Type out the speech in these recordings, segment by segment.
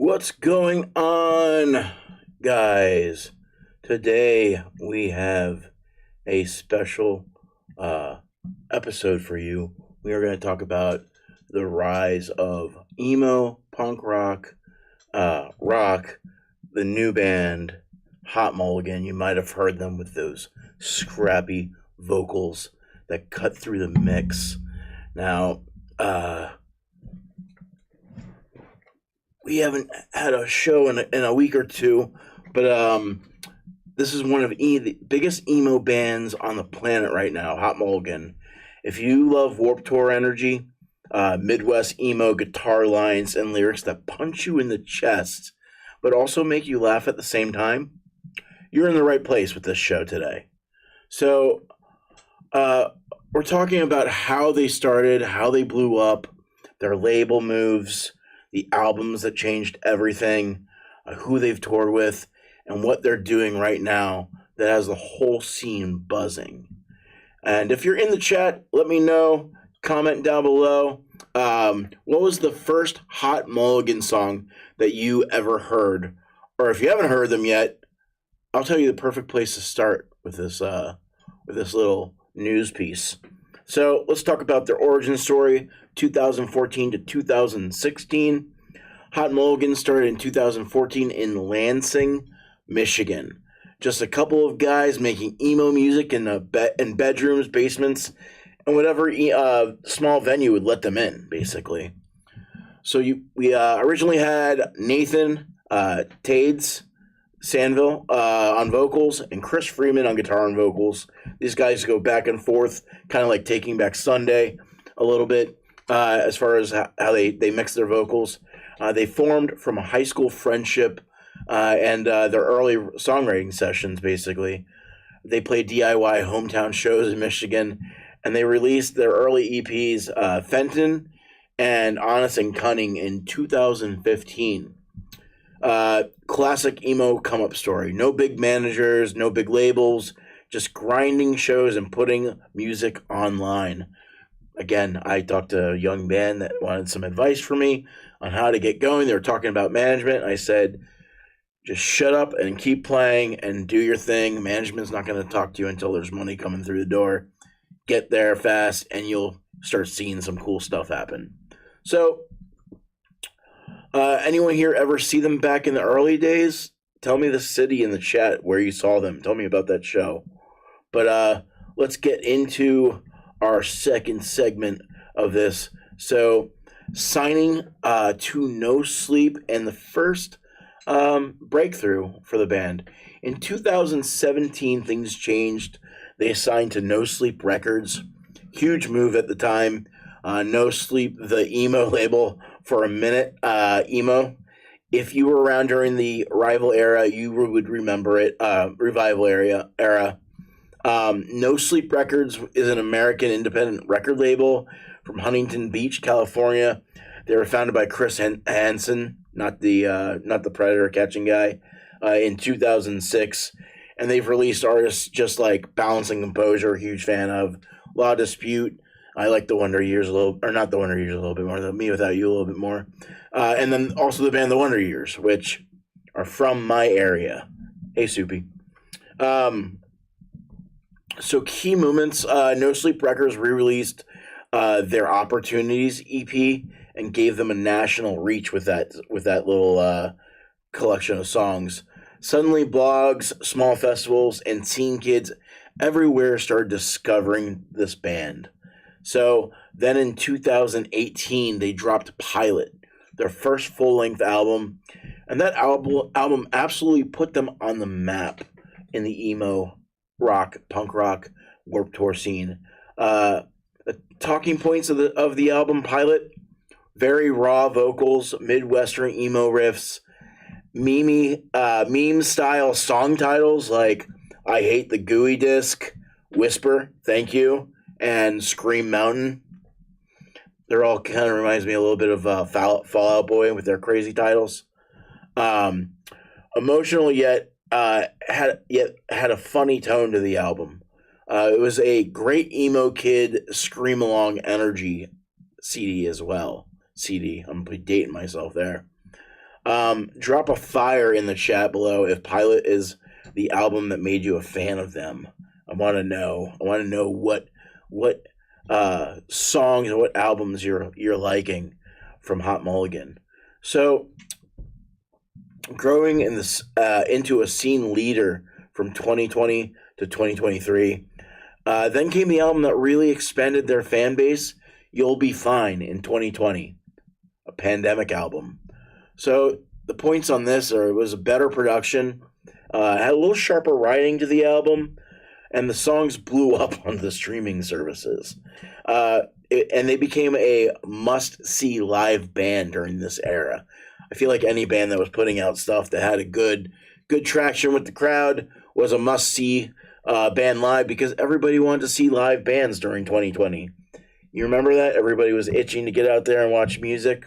What's going on, guys? Today we have a special uh, episode for you. We are going to talk about the rise of emo, punk rock, the new band Hot Mulligan. You might have heard them with those scrappy vocals that cut through the mix. Now, we haven't had a show in a week or two, but this is one of the biggest emo bands on the planet right now, Hot Mulligan. If you love Warped Tour energy, Midwest emo guitar lines and lyrics that punch you in the chest, but also make you laugh at the same time, you're in the right place with this show today. So, we're talking about how they started, how they blew up, their label moves, the albums that changed everything, who they've toured with, and what they're doing right now that has the whole scene buzzing. And if you're in the chat, let me know. Comment down below. What was the first Hot Mulligan song that you ever heard? Or if you haven't heard them yet, I'll tell you the perfect place to start with this little news piece. So let's talk about their origin story, 2014 to 2016. Hot Mulligan started in 2014 in Lansing, Michigan. Just a couple of guys making emo music in bedrooms, basements, and whatever small venue would let them in, basically. So we originally had Nathan Tades Sandville on vocals and Chris Freeman on guitar and vocals. These guys go back and forth, kind of like Taking Back Sunday a little bit as far as how they mix their vocals. They formed from a high school friendship and their early songwriting sessions, basically. They played DIY hometown shows in Michigan, and they released their early EPs, Fenton and Honest and Cunning, in 2015. Classic emo come-up story. No big managers, no big labels, just grinding shows and putting music online. Again, I talked to a young band that wanted some advice from me on how to get going. They were talking about management. I said, just shut up and keep playing and do your thing. Management's not going to talk to you until there's money coming through the door. Get there fast, and you'll start seeing some cool stuff happen. So, anyone here ever see them back in the early days? Tell me the city in the chat where you saw them. Tell me about that show. But let's get into our second segment of this. So, signing to No Sleep and the first breakthrough for the band. In 2017, things changed. They signed to No Sleep Records. Huge move at the time. No Sleep, the emo label for a minute. Emo. If you were around during the Revival era, you would remember it. Revival era. No Sleep Records is an American independent record label from Huntington Beach, California. They were founded by Chris Hansen, not the predator catching guy, in 2006, and they've released artists just like Balancing Composure, huge fan of, Law Dispute. I like the Wonder Years a little bit more than Me Without You a little bit more, and then also the band The Wonder Years, which are from my area. Hey, Soupy. So key moments. No Sleep Records re-released their Opportunities EP and gave them a national reach with that little collection of songs. Suddenly, blogs, small festivals, and teen kids everywhere started discovering this band. So then in 2018, they dropped Pilot, their first full-length album, and that album absolutely put them on the map in the emo rock, punk rock, Warped Tour scene. The talking points of the album Pilot: very raw vocals, Midwestern emo riffs, meme style song titles like I Hate the Gooey Disc, Whisper, Thank You, and Scream Mountain. They're all kind of reminds me a little bit of Fall Out Boy with their crazy titles. Emotional yet had a funny tone to the album. It was a great emo kid scream along energy CD as well. I'm dating myself there. Drop a fire in the chat below if Pilot is the album that made you a fan of them. I want to know. I want to know what songs or what albums you're liking from Hot Mulligan. So, growing in this into a scene leader from 2020 to 2023. Then came the album that really expanded their fan base, You'll Be Fine, in 2020, a pandemic album. So the points on this are it was a better production, had a little sharper writing to the album, and the songs blew up on the streaming services. And they became a must-see live band during this era. I feel like any band that was putting out stuff that had a good traction with the crowd was a must-see band live, because everybody wanted to see live bands during 2020. You remember that? Everybody was itching to get out there and watch music.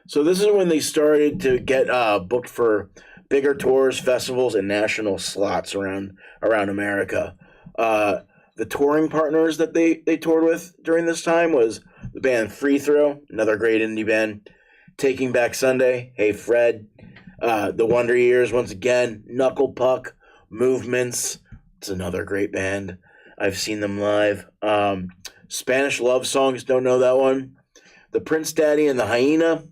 So this is when they started to get booked for bigger tours, festivals, and national slots around America. The touring partners that they toured with during this time was the band Free Throw, another great indie band, Taking Back Sunday, Hey Fred, The Wonder Years once again, Knuckle Puck, Movements, it's another great band. I've seen them live. Spanish Love Songs, don't know that one. The Prince Daddy and the Hyena,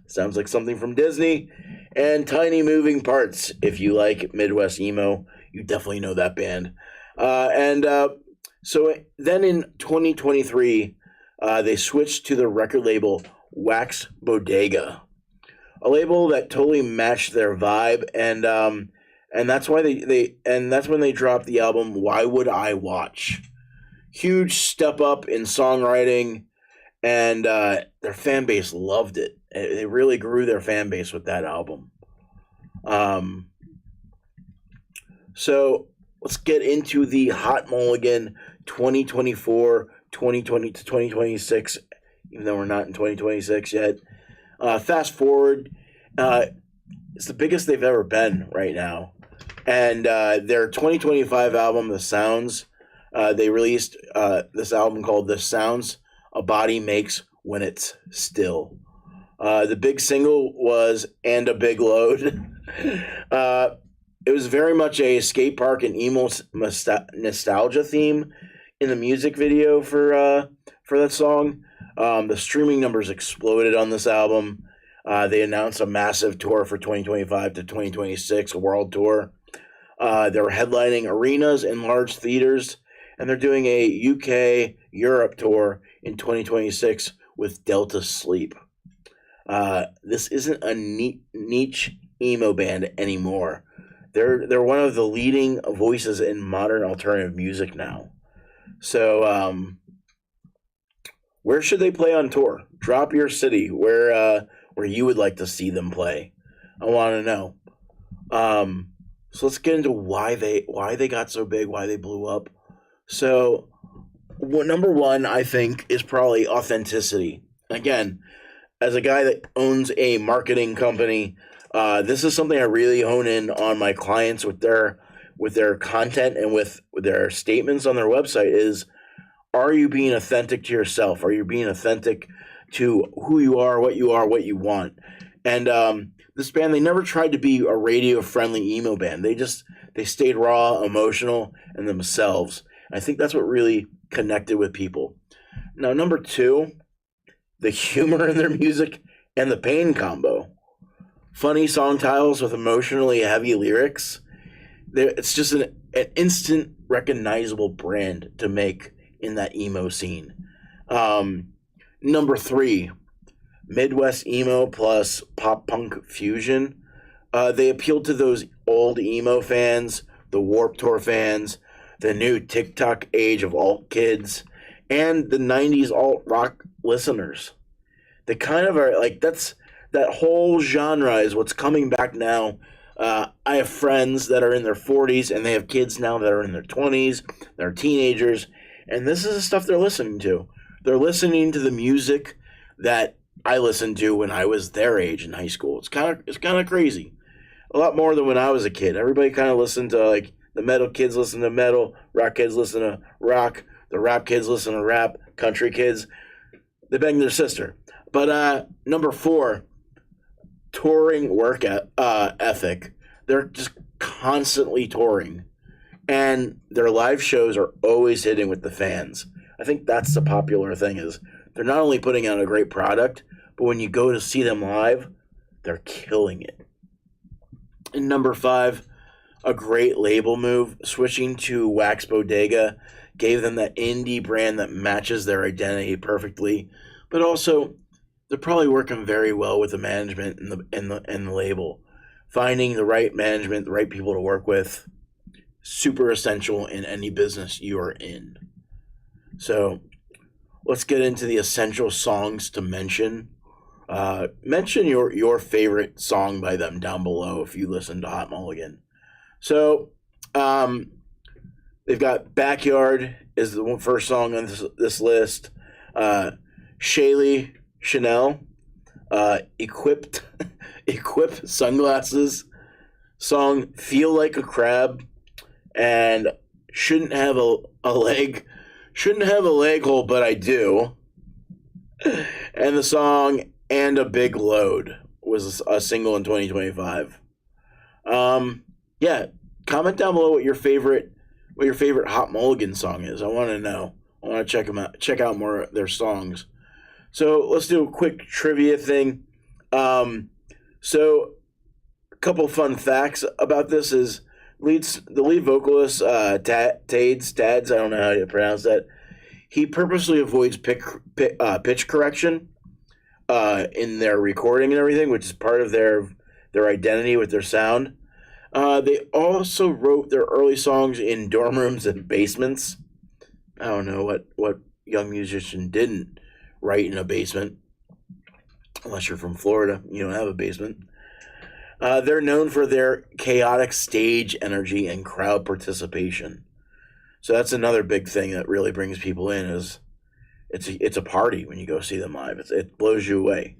sounds like something from Disney. And Tiny Moving Parts, if you like Midwest emo, you definitely know that band. So then in 2023, they switched to the record label Wax Bodega, a label that totally matched their vibe, and that's why that's when they dropped the album Why Would I Watch? Huge step up in songwriting, and their fan base loved it. They really grew their fan base with that album. So let's get into the Hot Mulligan 2024, 2020 to 2026, even though we're not in 2026 yet. Fast forward, it's the biggest they've ever been right now. And their 2025 album, The Sounds, they released this album called The Sounds A Body Makes When It's Still. The big single was And a Big Load. It was very much a skate park and emo nostalgia theme in the music video for that song. The streaming numbers exploded on this album. They announced a massive tour for 2025 to 2026, a world tour. They're headlining arenas and large theaters, and they're doing a UK Europe tour in 2026 with Delta Sleep. This isn't a niche emo band anymore. They're one of the leading voices in modern alternative music now. So, where should they play on tour? Drop your city where you would like to see them play. I want to know. So let's get into why they got so big, why they blew up. So, number one, I think, is probably authenticity. Again, as a guy that owns a marketing company, this is something I really hone in on my clients with their content and with their statements on their website is, are you being authentic to yourself? Are you being authentic to who you are, what you want? And this band, they never tried to be a radio-friendly emo band. They stayed raw, emotional, and themselves. And I think that's what really connected with people. Now, number two, the humor in their music and the pain combo. Funny song titles with emotionally heavy lyrics. It's just an instant recognizable brand to make in that emo scene. Number three, Midwest emo plus pop punk fusion. They appealed to those old emo fans, the Warped Tour fans, the new TikTok age of alt kids, and the 90s alt rock listeners. They kind of are like, that whole genre is what's coming back now. I have friends that are in their 40s and they have kids now that are in their 20s, they're teenagers, and this is the stuff they're listening to. They're listening to the music that I listened to when I was their age in high school. It's kind of crazy. A lot more than when I was a kid. Everybody kind of listened to, like, the metal kids listen to metal, rock kids listen to rock, the rap kids listen to rap, country kids, they bang their sister. But number four, touring work ethic. They're just constantly touring, and their live shows are always hitting with the fans. I think that's the popular thing is they're not only putting out a great product, but when you go to see them live, they're killing it. And number 5, a great label move, switching to Wax Bodega gave them that indie brand that matches their identity perfectly, but also they're probably working very well with the management and the label. Finding the right management, the right people to work with, super essential in any business you are in. So let's get into the essential songs to mention. Mention your favorite song by them down below if you listen to Hot Mulligan. So they've got Backyard is the first song on this list. Shaylee Chanel, Equip Sunglasses, song Feel Like a Crab, and Shouldn't Have a Leg Hole, But I Do. And the song And a Big Load was a single in 2025. Yeah, comment down below what your favorite Hot Mulligan song is. I want to know. I want to check out more of their songs. So let's do a quick trivia thing. So a couple fun facts about this is the lead vocalist, Tads, I don't know how to pronounce that. He purposely avoids pitch correction in their recording and everything, which is part of their identity with their sound. They also wrote their early songs in dorm rooms and basements. I don't know what young musician didn't write in a basement. Unless you're from Florida, you don't have a basement. They're known for their chaotic stage energy and crowd participation. So that's another big thing that really brings people in is it's a party when you go see them live. It blows you away.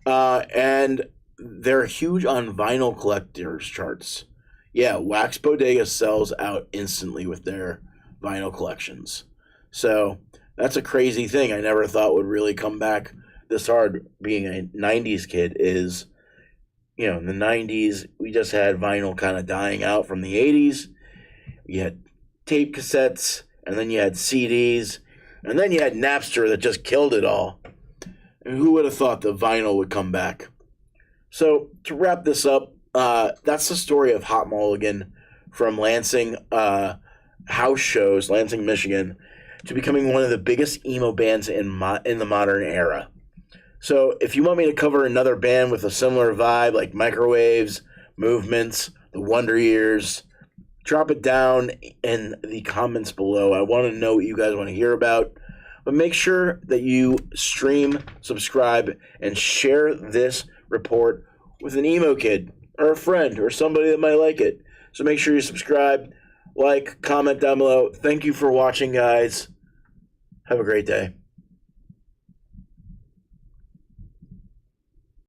And they're huge on vinyl collectors charts. Yeah, Wax Bodega sells out instantly with their vinyl collections. So that's a crazy thing I never thought would really come back this hard being a 90s kid is, in the 90s, we just had vinyl kind of dying out from the 80s. You had tape cassettes, and then you had CDs, and then you had Napster that just killed it all. And who would have thought the vinyl would come back? So to wrap this up, that's the story of Hot Mulligan from Lansing house shows, Lansing, Michigan, to becoming one of the biggest emo bands in the modern era. So if you want me to cover another band with a similar vibe like Microwaves, Movements, The Wonder Years, drop it down in the comments below. I want to know what you guys want to hear about. But make sure that you stream, subscribe, and share this report with an emo kid or a friend or somebody that might like it. So make sure you subscribe, like, comment down below. Thank you for watching, guys. Have a great day.